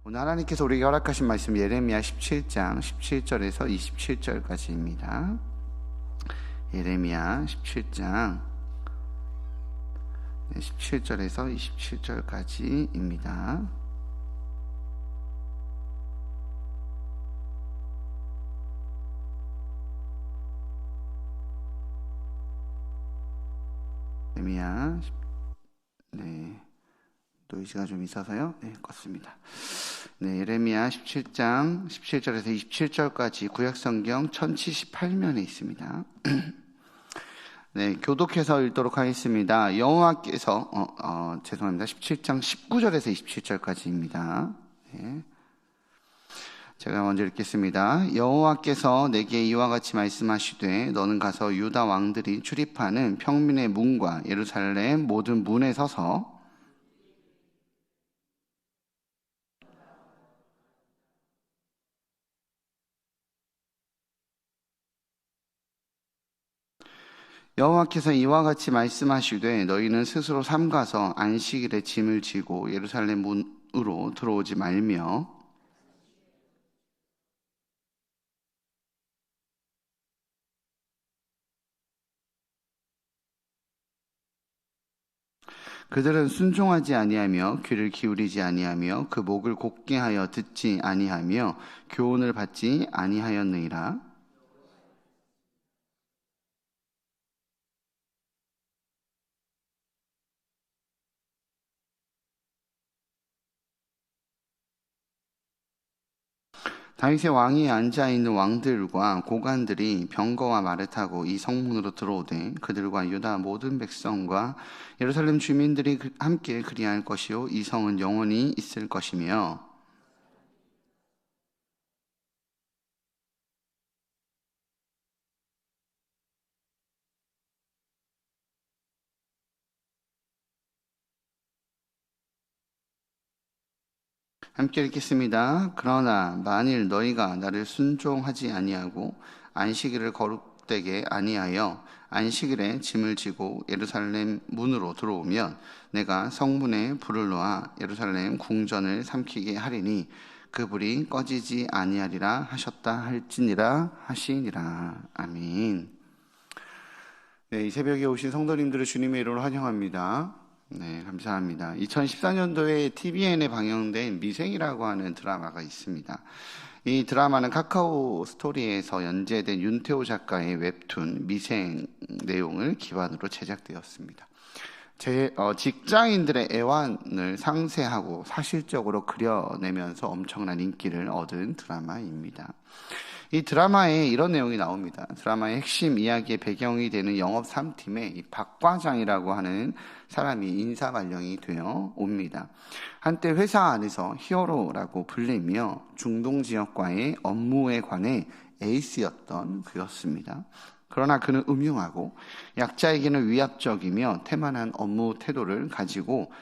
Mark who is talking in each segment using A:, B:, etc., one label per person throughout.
A: 오늘 하나님께서 우리에게 허락하신 말씀 예레미야 17장 17절에서 27절까지입니다. 예레미야 17장 17절에서 27절까지입니다. 예레미야 노이즈가 좀 있어서요. 껐습니다. 예레미야 17장 17절에서 27절까지 구약성경 1078면에 있습니다. 교독해서 읽도록 하겠습니다. 여호와께서 죄송합니다. 17장 19절에서 27절까지입니다. 제가 먼저 읽겠습니다. 여호와께서 내게 이와 같이 말씀하시되 너는 가서 유다 왕들이 출입하는 평민의 문과 예루살렘 모든 문에 서서 여호와께서 이와 같이 말씀하시되 너희는 스스로 삼가서 안식일에 짐을 지고 예루살렘 문으로 들어오지 말며 그들은 순종하지 아니하며 귀를 기울이지 아니하며 그 목을 곧게 하여 듣지 아니하며 교훈을 받지 아니하였느니라. 다윗의 왕이 앉아있는 왕들과 고관들이 병거와 말을 타고 이 성문으로 들어오되 그들과 유다 모든 백성과 예루살렘 주민들이 함께 그리할 것이요 이 성은 영원히 있을 것이며 함께 읽겠습니다. 그러나 만일 너희가 나를 순종하지 아니하고 안식일을 거룩되게 아니하여 안식일에 짐을 지고 예루살렘 문으로 들어오면 내가 성문에 불을 놓아 예루살렘 궁전을 삼키게 하리니 그 불이 꺼지지 아니하리라 하셨다 할지니라 하시니라. 아멘. 이 새벽에 오신 성도님들을 주님의 이름으로 환영합니다. 감사합니다. 2014년도에 TVN에 방영된 미생이라고 하는 드라마가 있습니다. 이 드라마는 카카오 스토리에서 연재된 윤태호 작가의 웹툰 미생 내용을 기반으로 제작되었습니다. 직장인들의 애환을 상세하고 사실적으로 그려내면서 엄청난 인기를 얻은 드라마입니다. 이 드라마에 이런 내용이 나옵니다. 드라마의 핵심 이야기의 배경이 되는 영업 3팀에 이 박 과장이라고 하는 사람이 인사 발령이 되어 옵니다. 한때 회사 안에서 히어로라고 불리며 중동 지역과의 업무에 관해 에이스였던 그였습니다. 그러나 그는 음흉하고 약자에게는 위압적이며 태만한 업무 태도를 가지고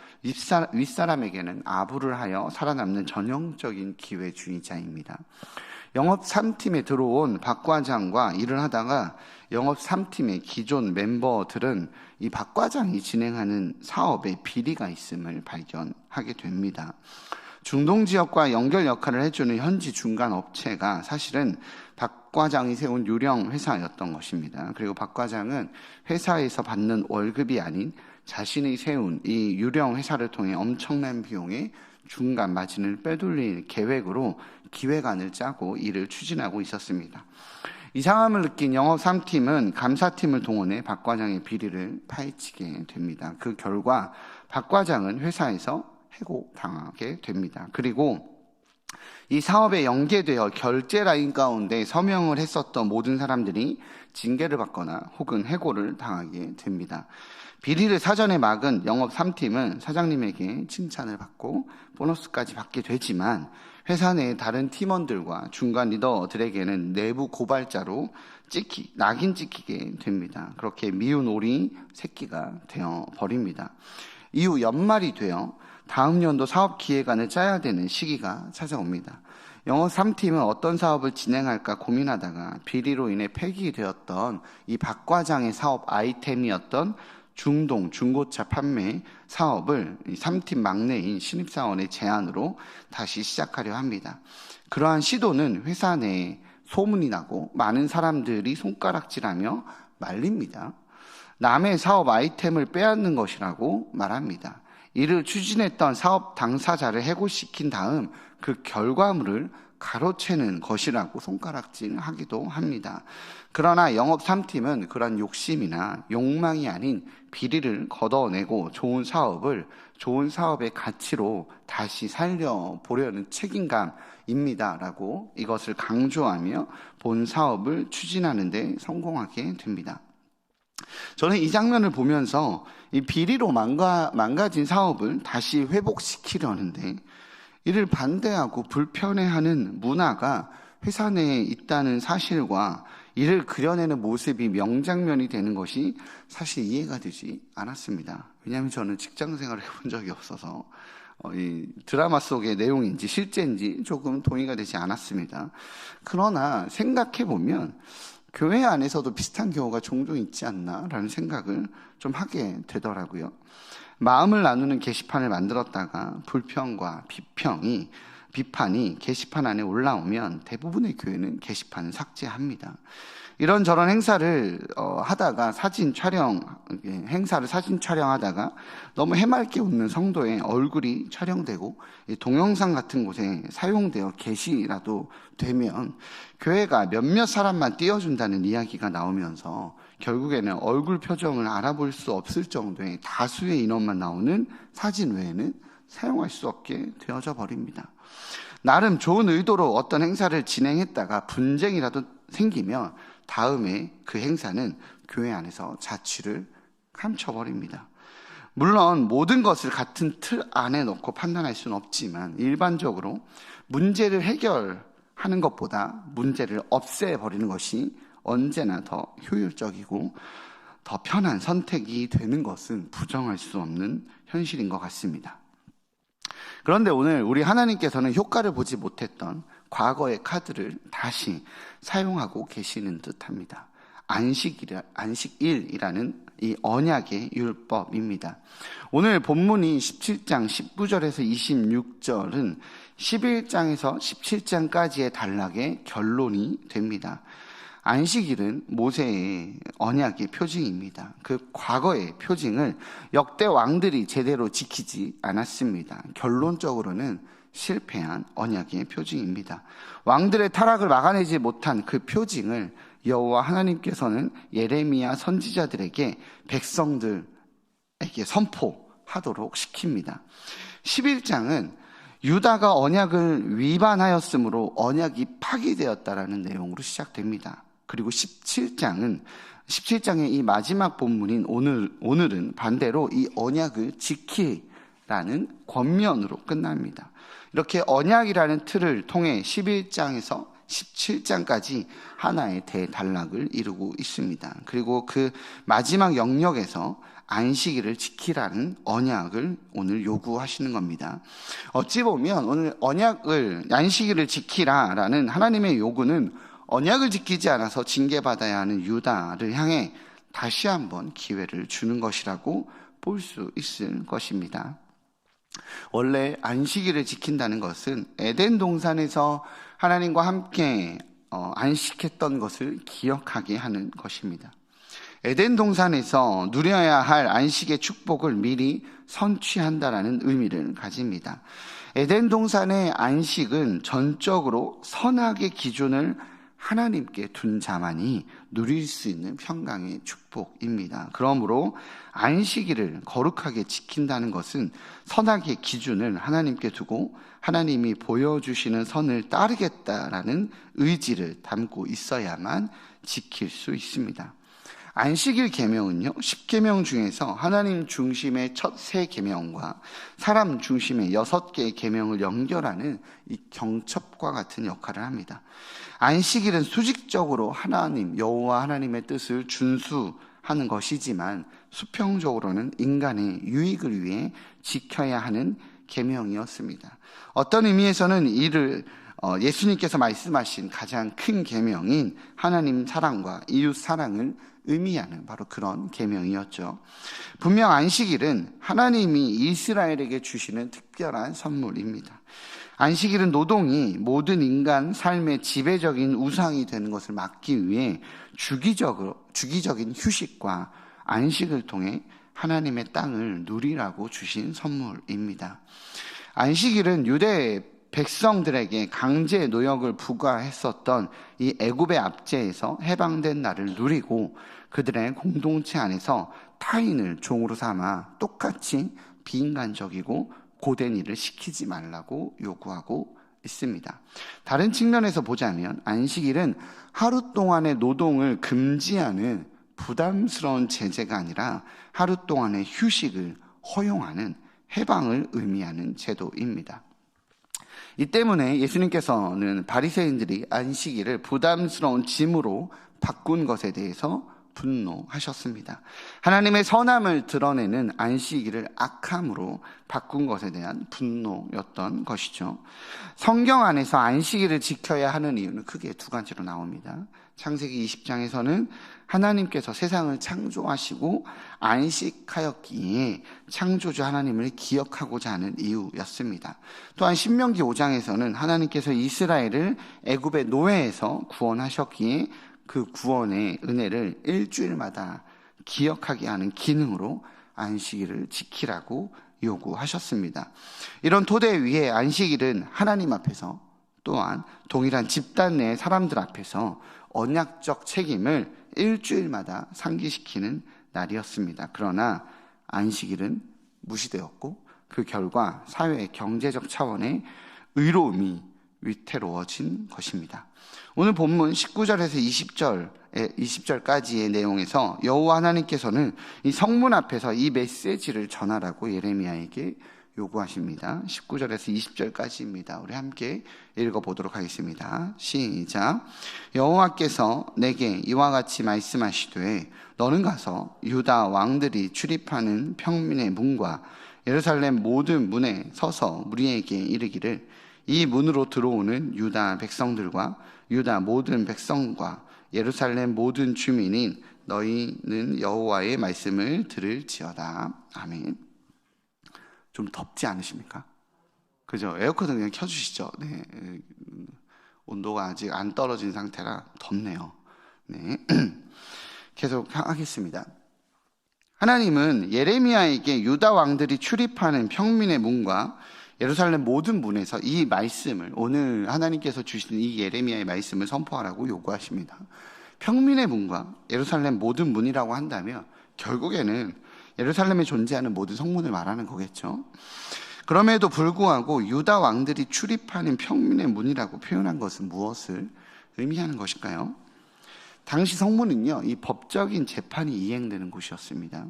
A: 윗사람에게는 아부를 하여 살아남는 전형적인 기회주의자입니다. 영업 3팀에 들어온 박 과장과 일을 하다가 영업 3팀의 기존 멤버들은 이 박 과장이 진행하는 사업에 비리가 있음을 발견하게 됩니다. 중동 지역과 연결 역할을 해주는 현지 중간 업체가 사실은 박 과장이 세운 유령 회사였던 것입니다. 그리고 박 과장은 회사에서 받는 월급이 아닌 자신이 세운 이 유령 회사를 통해 엄청난 비용의 중간 마진을 빼돌릴 계획으로 기획안을 짜고 이를 추진하고 있었습니다. 이 상황을 느낀 영업 3팀은 감사팀을 동원해 박 과장의 비리를 파헤치게 됩니다. 그 결과 박 과장은 회사에서 해고당하게 됩니다. 그리고 이 사업에 연계되어 결제 라인 가운데 서명을 했었던 모든 사람들이 징계를 받거나 혹은 해고를 당하게 됩니다. 비리를 사전에 막은 영업 3팀은 사장님에게 칭찬을 받고 보너스까지 받게 되지만 회사 내 다른 팀원들과 중간 리더들에게는 내부 고발자로 낙인 찍히게 됩니다. 그렇게 미운 오리 새끼가 되어 버립니다. 이후 연말이 되어 다음 연도 사업 기획안을 짜야 되는 시기가 찾아옵니다. 영업 3팀은 어떤 사업을 진행할까 고민하다가 비리로 인해 폐기되었던 이 박 과장의 사업 아이템이었던 중동 중고차 판매 사업을 3팀 막내인 신입사원의 제안으로 다시 시작하려 합니다. 그러한 시도는 회사 내에 소문이 나고 많은 사람들이 손가락질하며 말립니다. 남의 사업 아이템을 빼앗는 것이라고 말합니다. 이를 추진했던 사업 당사자를 해고시킨 다음 그 결과물을 가로채는 것이라고 손가락질하기도 합니다. 그러나 영업 3팀은 그런 욕심이나 욕망이 아닌 비리를 걷어내고 좋은 사업의 가치로 다시 살려보려는 책임감입니다라고 이것을 강조하며 본 사업을 추진하는 데 성공하게 됩니다. 저는 이 장면을 보면서 이 비리로 망가진 사업을 다시 회복시키려는데 이를 반대하고 불편해하는 문화가 회사 내에 있다는 사실과 이를 그려내는 모습이 명장면이 되는 것이 사실 이해가 되지 않았습니다. 왜냐하면 저는 직장 생활을 해본 적이 없어서 이 드라마 속의 내용인지 실제인지 조금 동의가 되지 않았습니다. 그러나 생각해보면 교회 안에서도 비슷한 경우가 종종 있지 않나라는 생각을 좀 하게 되더라고요. 마음을 나누는 게시판을 만들었다가 불평과 비판이 게시판 안에 올라오면 대부분의 교회는 게시판을 삭제합니다. 이런저런 행사를 하다가 행사를 사진 촬영하다가 너무 해맑게 웃는 성도의 얼굴이 촬영되고 동영상 같은 곳에 사용되어 게시라도 되면 교회가 몇몇 사람만 띄워준다는 이야기가 나오면서 결국에는 얼굴 표정을 알아볼 수 없을 정도의 다수의 인원만 나오는 사진 외에는 사용할 수 없게 되어져 버립니다. 나름 좋은 의도로 어떤 행사를 진행했다가 분쟁이라도 생기면 다음에 그 행사는 교회 안에서 자취를 감춰버립니다. 물론 모든 것을 같은 틀 안에 넣고 판단할 수는 없지만 일반적으로 문제를 해결하는 것보다 문제를 없애버리는 것이 언제나 더 효율적이고 더 편한 선택이 되는 것은 부정할 수 없는 현실인 것 같습니다. 그런데 오늘 우리 하나님께서는 효과를 보지 못했던 과거의 카드를 다시 사용하고 계시는 듯합니다. 안식일이라는 이 언약의 율법입니다. 오늘 본문이 17장 19절에서 26절은 11장에서 17장까지의 단락의 결론이 됩니다. 안식일은 모세의 언약의 표징입니다. 그 과거의 표징을 역대 왕들이 제대로 지키지 않았습니다. 결론적으로는 실패한 언약의 표징입니다. 왕들의 타락을 막아내지 못한 그 표징을 여호와 하나님께서는 예레미야 선지자들에게 백성들에게 선포하도록 시킵니다. 11장은 유다가 언약을 위반하였으므로 언약이 파기되었다라는 내용으로 시작됩니다. 그리고 17장의 이 마지막 본문인 오늘은 반대로 이 언약을 지키라는 권면으로 끝납니다. 이렇게 언약이라는 틀을 통해 11장에서 17장까지 하나의 대단락을 이루고 있습니다. 그리고 그 마지막 영역에서 안식일을 지키라는 언약을 오늘 요구하시는 겁니다. 어찌 보면 오늘 안식일을 지키라라는 하나님의 요구는 언약을 지키지 않아서 징계받아야 하는 유다를 향해 다시 한번 기회를 주는 것이라고 볼 수 있을 것입니다. 원래 안식일을 지킨다는 것은 에덴 동산에서 하나님과 함께 안식했던 것을 기억하게 하는 것입니다. 에덴 동산에서 누려야 할 안식의 축복을 미리 선취한다라는 의미를 가집니다. 에덴 동산의 안식은 전적으로 선악의 기준을 하나님께 둔 자만이 누릴 수 있는 평강의 축복입니다. 그러므로 안식일을 거룩하게 지킨다는 것은 선악의 기준을 하나님께 두고 하나님이 보여주시는 선을 따르겠다라는 의지를 담고 있어야만 지킬 수 있습니다. 안식일 계명은요, 10계명 중에서 하나님 중심의 첫 3계명과 사람 중심의 6개의 계명을 연결하는 이 경첩과 같은 역할을 합니다. 안식일은 수직적으로 여호와 하나님의 뜻을 준수하는 것이지만 수평적으로는 인간의 유익을 위해 지켜야 하는 계명이었습니다. 어떤 의미에서는 이를 예수님께서 말씀하신 가장 큰 계명인 하나님 사랑과 이웃 사랑을 의미하는 바로 그런 계명이었죠. 분명 안식일은 하나님이 이스라엘에게 주시는 특별한 선물입니다. 안식일은 노동이 모든 인간 삶의 지배적인 우상이 되는 것을 막기 위해 주기적인 휴식과 안식을 통해 하나님의 땅을 누리라고 주신 선물입니다. 안식일은 유대 백성들에게 강제 노역을 부과했었던 이 애굽의 압제에서 해방된 날을 누리고 그들의 공동체 안에서 타인을 종으로 삼아 똑같이 비인간적이고 고된 일을 시키지 말라고 요구하고 있습니다. 다른 측면에서 보자면 안식일은 하루 동안의 노동을 금지하는 부담스러운 제재가 아니라 하루 동안의 휴식을 허용하는 해방을 의미하는 제도입니다. 이 때문에 예수님께서는 바리새인들이 안식일을 부담스러운 짐으로 바꾼 것에 대해서 분노하셨습니다. 하나님의 선함을 드러내는 안식일을 악함으로 바꾼 것에 대한 분노였던 것이죠. 성경 안에서 안식일을 지켜야 하는 이유는 크게 두 가지로 나옵니다. 창세기 20장에서는 하나님께서 세상을 창조하시고 안식하였기에 창조주 하나님을 기억하고자 하는 이유였습니다. 또한 신명기 5장에서는 하나님께서 이스라엘을 애굽의 노예에서 구원하셨기에 그 구원의 은혜를 일주일마다 기억하게 하는 기능으로 안식일을 지키라고 요구하셨습니다. 이런 토대 위에 안식일은 하나님 앞에서 또한 동일한 집단 내 사람들 앞에서 언약적 책임을 일주일마다 상기시키는 날이었습니다. 그러나 안식일은 무시되었고 그 결과 사회의 경제적 차원의 의로움이 위태로워진 것입니다. 오늘 본문 19절에서 20절까지의 내용에서 여호와 하나님께서는 이 성문 앞에서 이 메시지를 전하라고 예레미야에게 요구하십니다. 19절에서 20절까지입니다. 우리 함께 읽어보도록 하겠습니다. 시작. 여호와께서 내게 이와 같이 말씀하시되 너는 가서 유다 왕들이 출입하는 평민의 문과 예루살렘 모든 문에 서서 무리에게 이르기를 이 문으로 들어오는 유다 백성들과 유다 모든 백성과 예루살렘 모든 주민인 너희는 여호와의 말씀을 들을지어다. 아멘. 좀 덥지 않으십니까? 그죠? 에어컨을 그냥 켜주시죠. 네. 온도가 아직 안 떨어진 상태라 덥네요. 네. 계속 하겠습니다. 하나님은 예레미야에게 유다 왕들이 출입하는 평민의 문과 예루살렘 모든 문에서 이 말씀을, 오늘 하나님께서 주시는 이 예레미야의 말씀을 선포하라고 요구하십니다. 평민의 문과 예루살렘 모든 문이라고 한다면 결국에는 예루살렘에 존재하는 모든 성문을 말하는 거겠죠. 그럼에도 불구하고 유다 왕들이 출입하는 평민의 문이라고 표현한 것은 무엇을 의미하는 것일까요? 당시 성문은요, 이 법적인 재판이 이행되는 곳이었습니다.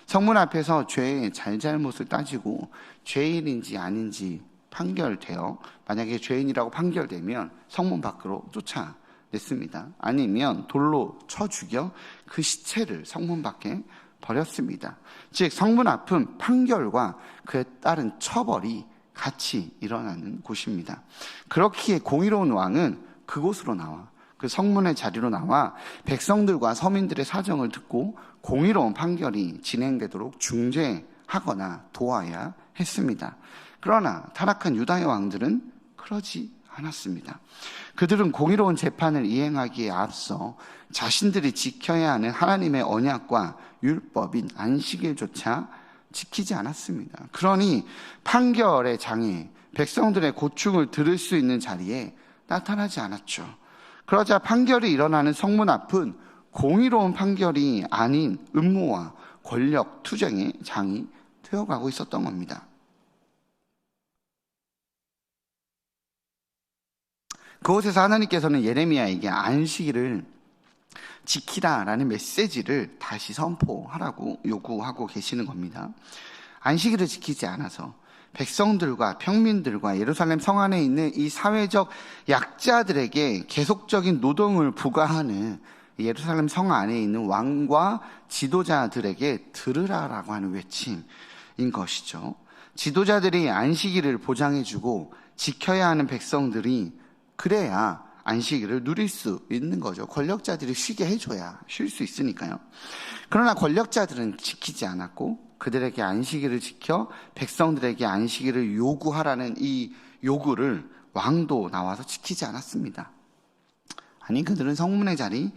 A: 성문 앞에서 죄의 잘잘못을 따지고 죄인인지 아닌지 판결되어 만약에 죄인이라고 판결되면 성문 밖으로 쫓아냈습니다. 아니면 돌로 쳐 죽여 그 시체를 성문 밖에 버렸습니다. 즉 성문 앞은 판결과 그에 따른 처벌이 같이 일어나는 곳입니다. 그렇기에 공의로운 왕은 그곳으로 나와 그 성문의 자리로 나와 백성들과 서민들의 사정을 듣고 공의로운 판결이 진행되도록 중재하거나 도와야 했습니다. 그러나 타락한 유다의 왕들은 그러지 않았습니다. 그들은 공의로운 재판을 이행하기에 앞서 자신들이 지켜야 하는 하나님의 언약과 율법인 안식일조차 지키지 않았습니다. 그러니 판결의 장에 백성들의 고충을 들을 수 있는 자리에 나타나지 않았죠. 그러자 판결이 일어나는 성문 앞은 공의로운 판결이 아닌 음모와 권력 투쟁의 장이 되어가고 있었던 겁니다. 그곳에서 하나님께서는 예레미야에게 안식일을 지키라라는 메시지를 다시 선포하라고 요구하고 계시는 겁니다. 안식일을 지키지 않아서 백성들과 평민들과 예루살렘 성 안에 있는 이 사회적 약자들에게 계속적인 노동을 부과하는 예루살렘 성 안에 있는 왕과 지도자들에게 들으라라고 하는 외침인 것이죠. 지도자들이 안식일을 보장해주고 지켜야 하는 백성들이 그래야 안식일을 누릴 수 있는 거죠. 권력자들이 쉬게 해줘야 쉴 수 있으니까요. 그러나 권력자들은 지키지 않았고 그들에게 안식일을 지켜 백성들에게 안식일을 요구하라는 이 요구를 왕도 나와서 지키지 않았습니다. 아니, 그들은 성문의 자리,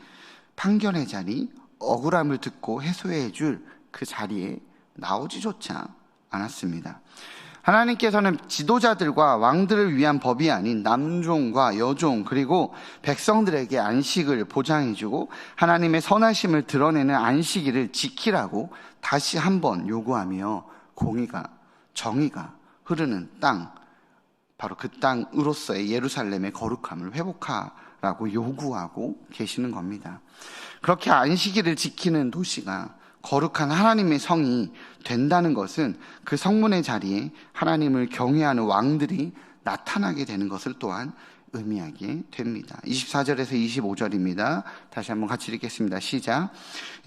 A: 판결의 자리, 억울함을 듣고 해소해 줄 그 자리에 나오지조차 않았습니다. 하나님께서는 지도자들과 왕들을 위한 법이 아닌 남종과 여종 그리고 백성들에게 안식을 보장해주고 하나님의 선하심을 드러내는 안식일을 지키라고 다시 한번 요구하며 공의가, 정의가 흐르는 땅, 바로 그 땅으로서의 예루살렘의 거룩함을 회복하라고 요구하고 계시는 겁니다. 그렇게 안식일을 지키는 도시가 거룩한 하나님의 성이 된다는 것은 그 성문의 자리에 하나님을 경외하는 왕들이 나타나게 되는 것을 또한 의미하게 됩니다. 24절에서 25절입니다. 다시 한번 같이 읽겠습니다. 시작.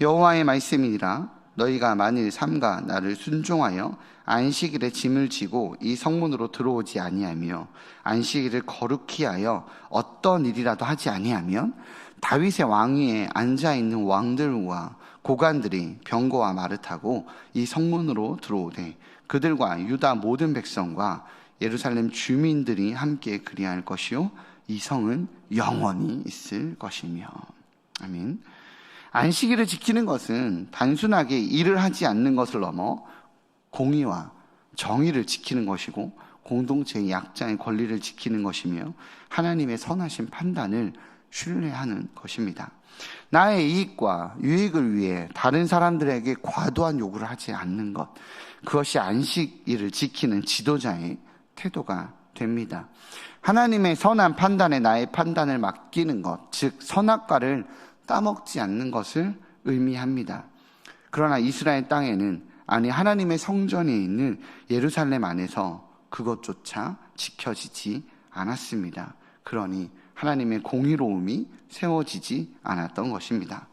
A: 여호와의 말씀이니라. 너희가 만일 삼가 나를 순종하여 안식일에 짐을 지고 이 성문으로 들어오지 아니하며 안식일을 거룩히 하여 어떤 일이라도 하지 아니하면 다윗의 왕위에 앉아있는 왕들과 고관들이 병거와 말을 타고 이 성문으로 들어오되 그들과 유다 모든 백성과 예루살렘 주민들이 함께 그리할 것이요 이 성은 영원히 있을 것이며. 아멘. 안식일을 지키는 것은 단순하게 일을 하지 않는 것을 넘어 공의와 정의를 지키는 것이고 공동체의 약자의 권리를 지키는 것이며 하나님의 선하신 판단을 신뢰하는 것입니다. 나의 이익과 유익을 위해 다른 사람들에게 과도한 요구를 하지 않는 것, 그것이 안식일을 지키는 지도자의 태도가 됩니다. 하나님의 선한 판단에 나의 판단을 맡기는 것, 즉 선악과를 따먹지 않는 것을 의미합니다. 그러나 이스라엘 땅에는, 아니 하나님의 성전에 있는 예루살렘 안에서 그것조차 지켜지지 않았습니다. 그러니 하나님의 공의로움이 세워지지 않았던 것입니다.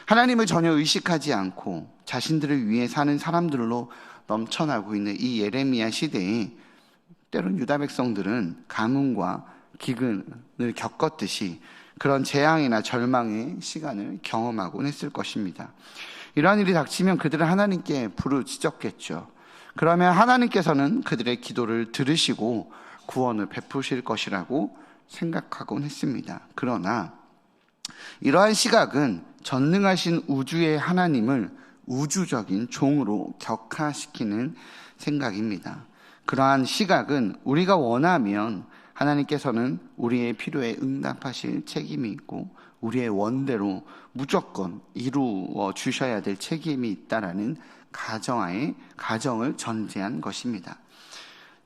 A: 하나님을 전혀 의식하지 않고 자신들을 위해 사는 사람들로 넘쳐나고 있는 이 예레미야 시대에 때론 유다 백성들은 가뭄과 기근을 겪었듯이 그런 재앙이나 절망의 시간을 경험하곤 했을 것입니다. 이러한 일이 닥치면 그들은 하나님께 부르짖었겠죠. 그러면 하나님께서는 그들의 기도를 들으시고 구원을 베푸실 것이라고 생각하곤 했습니다. 그러나 이러한 시각은 전능하신 우주의 하나님을 우주적인 종으로 격화시키는 생각입니다. 그러한 시각은 우리가 원하면 하나님께서는 우리의 필요에 응답하실 책임이 있고 우리의 원대로 무조건 이루어 주셔야 될 책임이 있다라는 가정을 전제한 것입니다.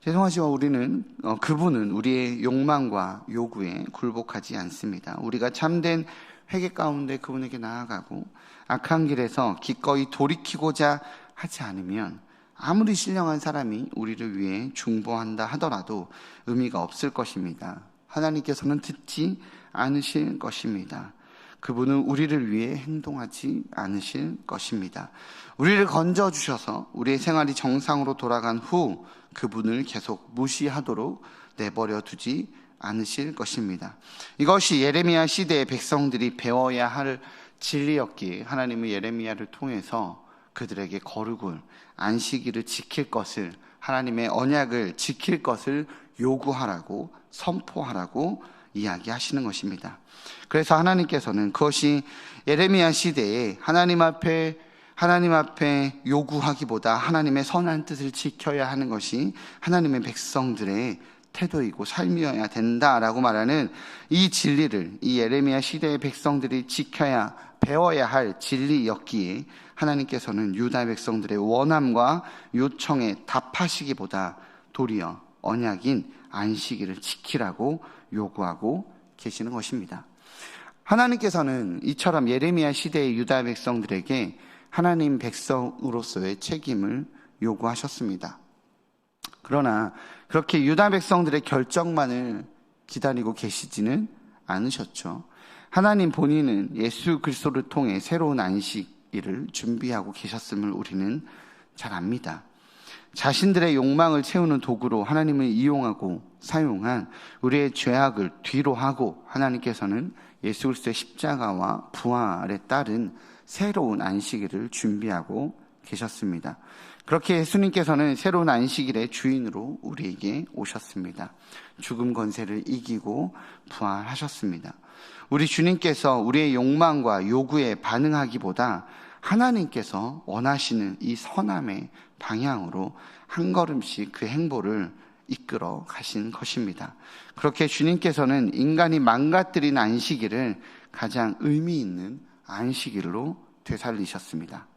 A: 죄송하지만 우리는 그분은 우리의 욕망과 요구에 굴복하지 않습니다. 우리가 참된 회개 가운데 그분에게 나아가고 악한 길에서 기꺼이 돌이키고자 하지 않으면 아무리 신령한 사람이 우리를 위해 중보한다 하더라도 의미가 없을 것입니다. 하나님께서는 듣지 않으실 것입니다. 그분은 우리를 위해 행동하지 않으실 것입니다. 우리를 건져주셔서 우리의 생활이 정상으로 돌아간 후 그분을 계속 무시하도록 내버려 두지 않으실 것입니다. 이것이 예레미야 시대의 백성들이 배워야 할 진리였기에 하나님은 예레미야를 통해서 그들에게 거룩을, 안식일을 지킬 것을, 하나님의 언약을 지킬 것을 요구하라고, 선포하라고 이야기하시는 것입니다. 그래서 하나님께서는 그것이 예레미야 시대에 하나님 앞에 요구하기보다 하나님의 선한 뜻을 지켜야 하는 것이 하나님의 백성들의 태도이고 삶이어야 된다라고 말하는 이 진리를, 이 예레미야 시대의 백성들이 지켜야, 배워야 할 진리였기에 하나님께서는 유다 백성들의 원함과 요청에 답하시기보다 도리어 언약인 안식일을 지키라고 요구하고 계시는 것입니다. 하나님께서는 이처럼 예레미야 시대의 유다 백성들에게 하나님 백성으로서의 책임을 요구하셨습니다. 그러나 그렇게 유다 백성들의 결정만을 기다리고 계시지는 않으셨죠. 하나님 본인은 예수 그리스도를 통해 새로운 안식일을 준비하고 계셨음을 우리는 잘 압니다. 자신들의 욕망을 채우는 도구로 하나님을 이용하고 사용한 우리의 죄악을 뒤로 하고 하나님께서는 예수 그리스도의 십자가와 부활에 따른 새로운 안식일을 준비하고 계셨습니다. 그렇게 예수님께서는 새로운 안식일의 주인으로 우리에게 오셨습니다. 죽음 권세를 이기고 부활하셨습니다. 우리 주님께서 우리의 욕망과 요구에 반응하기보다 하나님께서 원하시는 이 선함의 방향으로 한 걸음씩 그 행보를 이끌어 가신 것입니다. 그렇게 주님께서는 인간이 망가뜨린 안식일을 가장 의미 있는 안식일로 되살리셨습니다.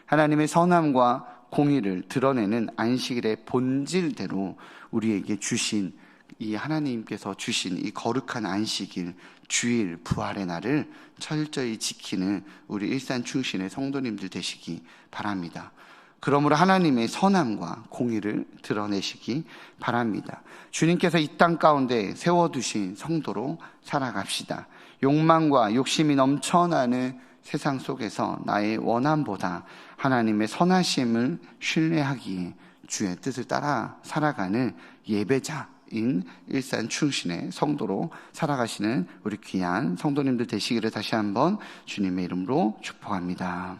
A: 하나님의 선함과 공의를 드러내는 안식일의 본질대로 우리에게 주신 이 하나님께서 주신 이 거룩한 안식일, 주일, 부활의 날을 철저히 지키는 우리 일산 충신의 성도님들 되시기 바랍니다. 그러므로 하나님의 선함과 공의를 드러내시기 바랍니다. 주님께서 이 땅 가운데 세워두신 성도로 살아갑시다. 욕망과 욕심이 넘쳐나는 세상 속에서 나의 원함보다 하나님의 선하심을 신뢰하기에 주의 뜻을 따라 살아가는 예배자인 일산 충신의 성도로 살아가시는 우리 귀한 성도님들 되시기를 다시 한번 주님의 이름으로 축복합니다.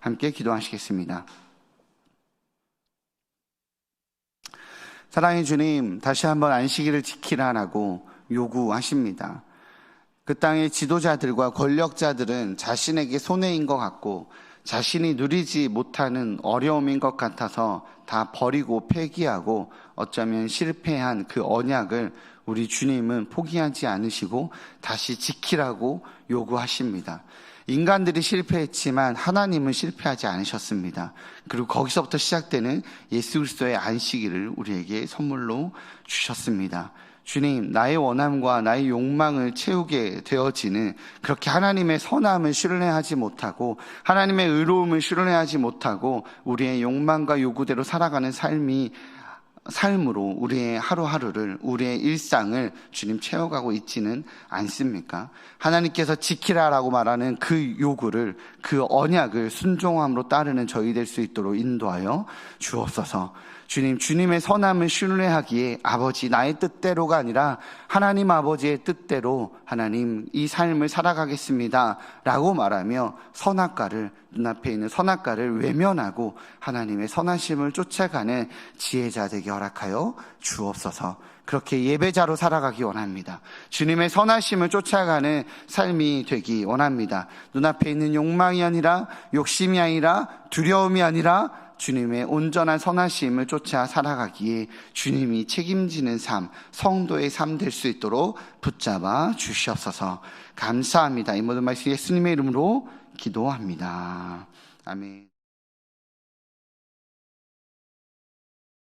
A: 함께 기도하시겠습니다. 사랑의 주님, 다시 한번 안식일을 지키라라고 요구하십니다. 그 땅의 지도자들과 권력자들은 자신에게 손해인 것 같고 자신이 누리지 못하는 어려움인 것 같아서 다 버리고 폐기하고 어쩌면 실패한 그 언약을 우리 주님은 포기하지 않으시고 다시 지키라고 요구하십니다. 인간들이 실패했지만 하나님은 실패하지 않으셨습니다. 그리고 거기서부터 시작되는 예수 그리스도의 안식일을 우리에게 선물로 주셨습니다. 주님, 나의 원함과 나의 욕망을 채우게 되어지는 그렇게 하나님의 선함을 신뢰하지 못하고 하나님의 의로움을 신뢰하지 못하고 우리의 욕망과 요구대로 살아가는 삶으로 우리의 하루하루를, 우리의 일상을 주님 채워가고 있지는 않습니까? 하나님께서 지키라라고 말하는 그 요구를, 그 언약을 순종함으로 따르는 저희 될 수 있도록 인도하여 주옵소서. 주님, 주님의 선함을 신뢰하기에 아버지 나의 뜻대로가 아니라 하나님 아버지의 뜻대로 하나님 이 삶을 살아가겠습니다 라고 말하며 선악과를, 눈앞에 있는 선악과를 외면하고 하나님의 선하심을 쫓아가는 지혜자 되게 허락하여 주옵소서. 그렇게 예배자로 살아가기 원합니다. 주님의 선하심을 쫓아가는 삶이 되기 원합니다. 눈앞에 있는 욕망이 아니라, 욕심이 아니라, 두려움이 아니라 주님의 온전한 선하심을 쫓아 살아가기에 주님이 책임지는 삶, 성도의 삶 될 수 있도록 붙잡아 주시옵소서. 감사합니다. 이 모든 말씀 예수님의 이름으로 기도합니다. 아멘.